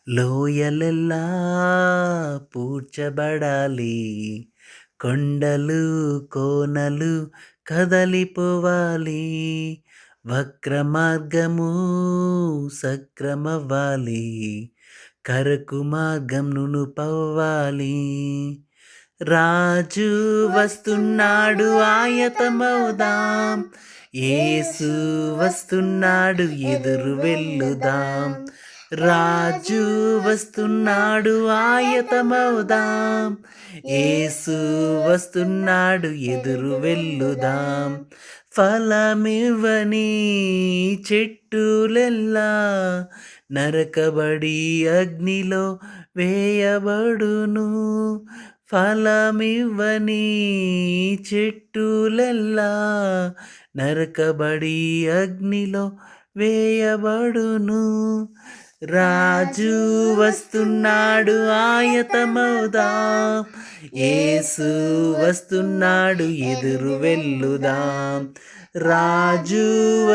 లోయలెల్లా పూడ్చబడాలి. కొండలు, కోనలు కదలిపోవాలి. వక్ర మార్గము సక్రమవ్వాలి. కరకు మార్గం నునుపవ్వాలి. రాజు వస్తున్నాడు ఆయతమవుదాం. యేసు వస్తున్నాడు ఎదురు వెళ్ళుదాం. రాజు వస్తున్నాడు ఆయతమవుదాం. యేసు వస్తున్నాడు ఎదురు వెళ్ళుదాం. ఫలమివ్వని చెట్టులెల్లా నరకబడి అగ్నిలో వేయబడును. ఫలమివ్వని చెట్టులెల్లా నరకబడి అగ్నిలో వేయబడును. రాజు వస్తున్నాడు ఆయతమవుదాం. యేసు వస్తున్నాడు ఎదురు వెళ్ళుదాం. రాజు